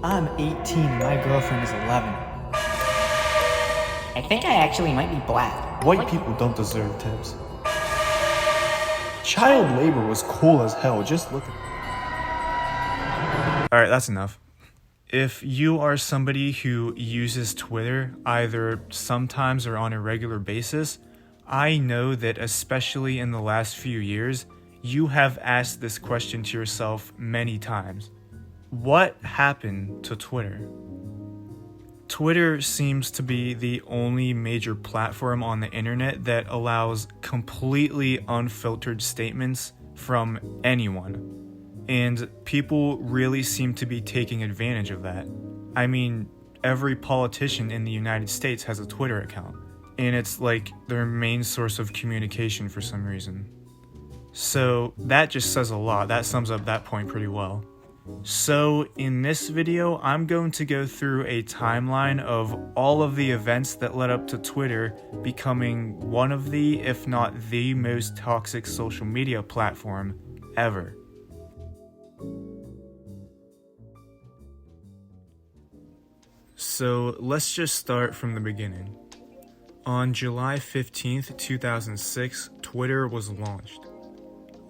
I'm 18 and my girlfriend is 11. I think I actually might be black. White people don't deserve tips. Child labor was cool as hell, just look at it. Alright, that's enough. If you are somebody who uses Twitter either sometimes or on a regular basis, I know that especially in the last few years, you have asked this question to yourself many times. What happened to Twitter? Twitter seems to be the only major platform on the internet that allows completely unfiltered statements from anyone. And people really seem to be taking advantage of that. I mean, every politician in the United States has a Twitter account, and it's like their main source of communication for some reason. So that just says a lot. That sums up that point pretty well. So in this video, I'm going to go through a timeline of all of the events that led up to Twitter becoming one of the, if not the most toxic social media platform ever. So let's just start from the beginning. On July 15th, 2006, Twitter was launched.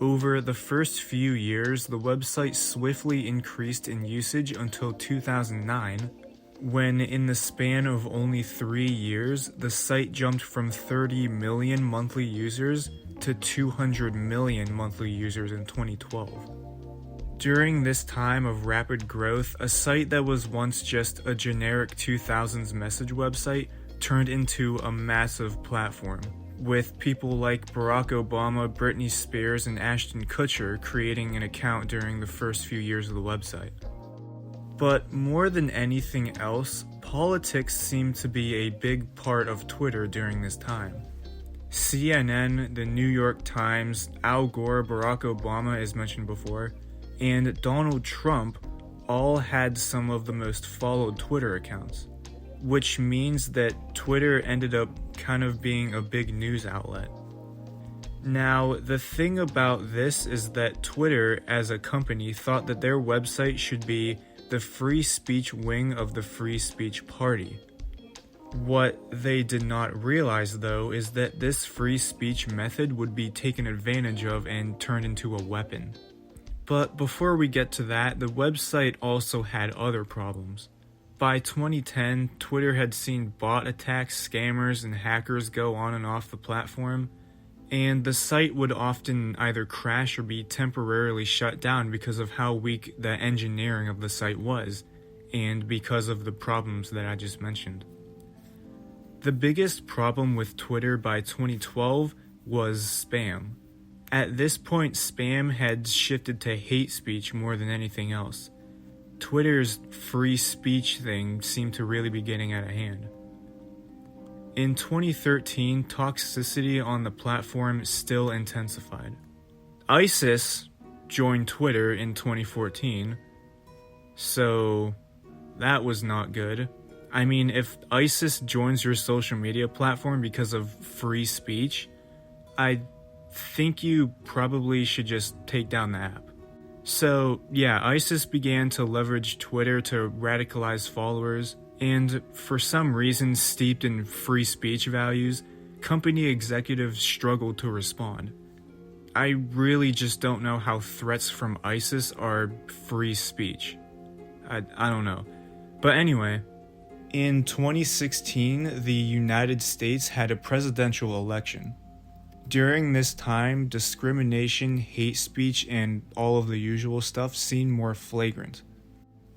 Over the first few years, the website swiftly increased in usage until 2009, when in the span of only 3 years, the site jumped from 30 million monthly users to 200 million monthly users in 2012. During this time of rapid growth, a site that was once just a generic 2000s message website turned into a massive platform, with people like Barack Obama, Britney Spears, and Ashton Kutcher creating an account during the first few years of the website. But more than anything else, politics seemed to be a big part of Twitter during this time. CNN, the New York Times, Al Gore, Barack Obama, as mentioned before, and Donald Trump all had some of the most followed Twitter accounts, which means that Twitter ended up kind of being a big news outlet. Now, the thing about this is that Twitter, as a company, thought that their website should be the free speech wing of the free speech party. What they did not realize, though, is that this free speech method would be taken advantage of and turned into a weapon. But before we get to that, the website also had other problems. By 2010, Twitter had seen bot attacks, scammers, and hackers go on and off the platform, and the site would often either crash or be temporarily shut down because of how weak the engineering of the site was, and because of the problems that I just mentioned. The biggest problem with Twitter by 2012 was spam. At this point, spam had shifted to hate speech more than anything else. Twitter's free speech thing seemed to really be getting out of hand. In 2013, toxicity on the platform still intensified. ISIS joined Twitter in 2014, so that was not good. I mean, if ISIS joins your social media platform because of free speech, I think you probably should just take down the app. So yeah, ISIS began to leverage Twitter to radicalize followers, and for some reason steeped in free speech values, company executives struggled to respond. I really just don't know how threats from ISIS are free speech. I don't know. But anyway, in 2016, the United States had a presidential election. During this time, discrimination, hate speech, and all of the usual stuff seemed more flagrant.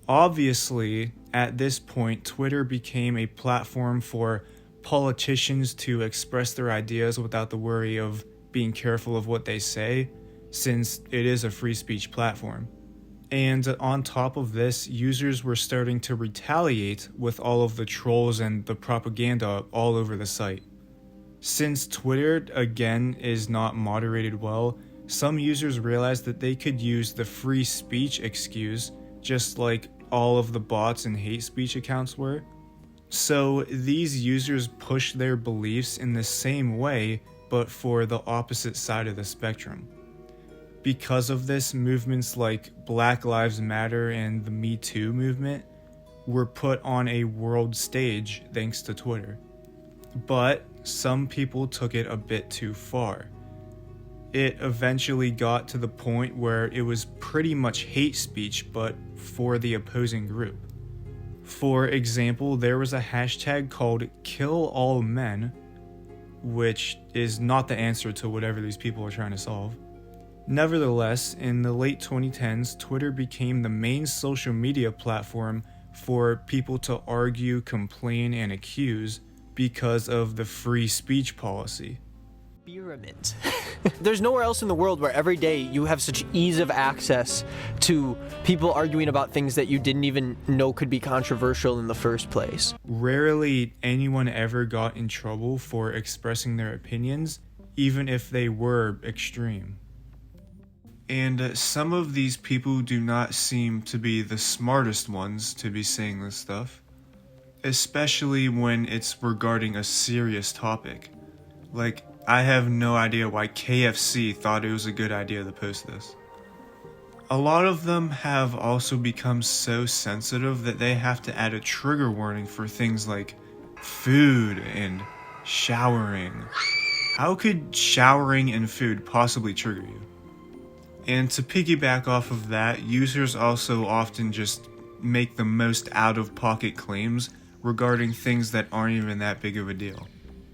Obviously, at this point, Twitter became a platform for politicians to express their ideas without the worry of being careful of what they say, since it is a free speech platform. And on top of this, users were starting to retaliate with all of the trolls and the propaganda all over the site. Since Twitter, again, is not moderated well, some users realized that they could use the free speech excuse, just like all of the bots and hate speech accounts were. So these users pushed their beliefs in the same way, but for the opposite side of the spectrum. Because of this, movements like Black Lives Matter and the Me Too movement were put on a world stage thanks to Twitter. But some people took it a bit too far. It eventually got to the point where it was pretty much hate speech, but for the opposing group. For example, there was a hashtag called #KillAllMen, which is not the answer to whatever these people are trying to solve. Nevertheless, in the late 2010s, Twitter became the main social media platform for people to argue, complain, and accuse because of the free speech policy. Experiment. There's nowhere else in the world where every day you have such ease of access to people arguing about things that you didn't even know could be controversial in the first place. Rarely anyone ever got in trouble for expressing their opinions, even if they were extreme. And some of these people do not seem to be the smartest ones to be saying this stuff, especially when it's regarding a serious topic. Like, I have no idea why KFC thought it was a good idea to post this. A lot of them have also become so sensitive that they have to add a trigger warning for things like food and showering. How could showering and food possibly trigger you? And to piggyback off of that, users also often just make the most out-of-pocket claims regarding things that aren't even that big of a deal.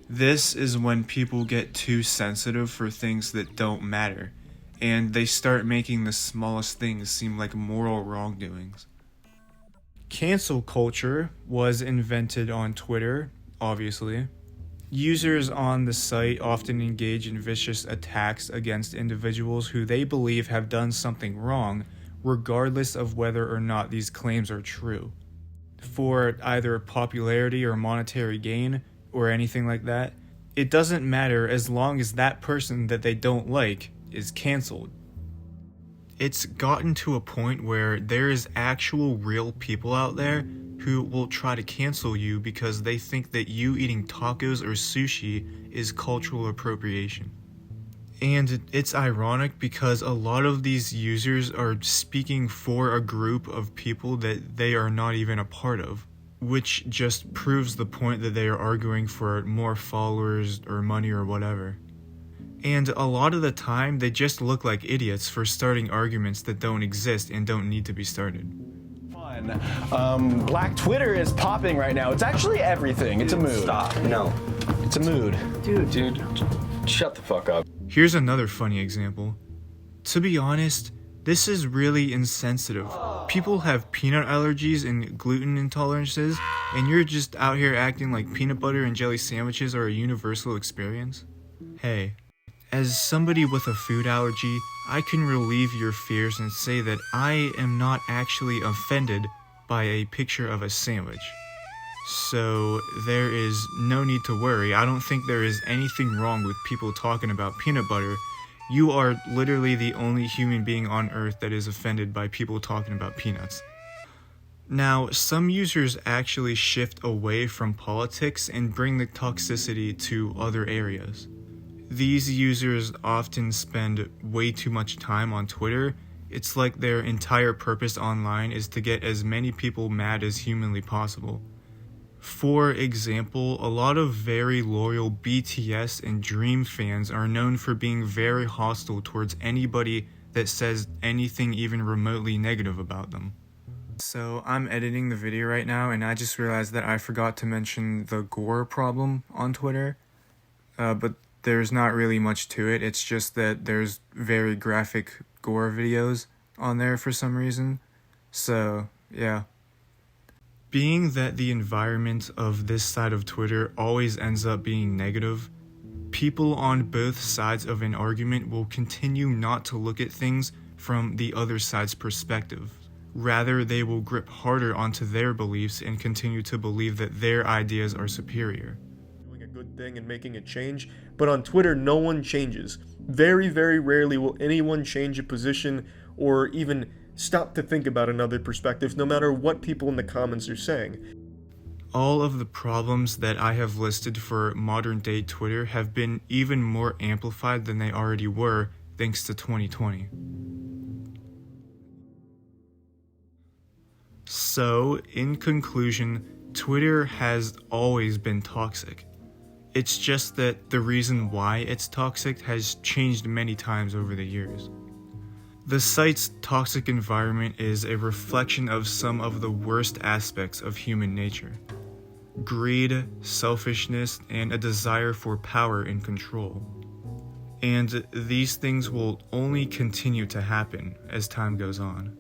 This is when people get too sensitive for things that don't matter, and they start making the smallest things seem like moral wrongdoings. Cancel culture was invented on Twitter, obviously. Users on the site often engage in vicious attacks against individuals who they believe have done something wrong, regardless of whether or not these claims are true. For either popularity or monetary gain, or anything like that, it doesn't matter as long as that person that they don't like is canceled. It's gotten to a point where there is actual real people out there who will try to cancel you because they think that you eating tacos or sushi is cultural appropriation. And it's ironic because a lot of these users are speaking for a group of people that they are not even a part of, which just proves the point that they are arguing for more followers or money or whatever. And a lot of the time, they just look like idiots for starting arguments that don't exist and don't need to be started. Black Twitter is popping right now. It's actually everything. It's a mood. Stop. No. It's a mood. Dude, shut the fuck up. Here's another funny example. To be honest, this is really insensitive. People have peanut allergies and gluten intolerances, and you're just out here acting like peanut butter and jelly sandwiches are a universal experience? Hey, as somebody with a food allergy, I can relieve your fears and say that I am not actually offended by a picture of a sandwich. So there is no need to worry. I don't think there is anything wrong with people talking about peanut butter. You are literally the only human being on earth that is offended by people talking about peanuts. Now, some users actually shift away from politics and bring the toxicity to other areas. These users often spend way too much time on Twitter. It's like their entire purpose online is to get as many people mad as humanly possible. For example, a lot of very loyal BTS and Dream fans are known for being very hostile towards anybody that says anything even remotely negative about them. So I'm editing the video right now and I just realized that I forgot to mention the gore problem on Twitter. But there's not really much to it. It's just that there's very graphic gore videos on there for some reason. So, yeah. Being that the environment of this side of Twitter always ends up being negative, people on both sides of an argument will continue not to look at things from the other side's perspective. Rather, they will grip harder onto their beliefs and continue to believe that their ideas are superior. Doing a good thing and making a change, but on Twitter, no one changes. Very, very rarely will anyone change a position or even stop to think about another perspective, no matter what people in the comments are saying. All of the problems that I have listed for modern day Twitter have been even more amplified than they already were thanks to 2020. So, in conclusion, Twitter has always been toxic. It's just that the reason why it's toxic has changed many times over the years. The site's toxic environment is a reflection of some of the worst aspects of human nature: greed, selfishness, and a desire for power and control. And these things will only continue to happen as time goes on.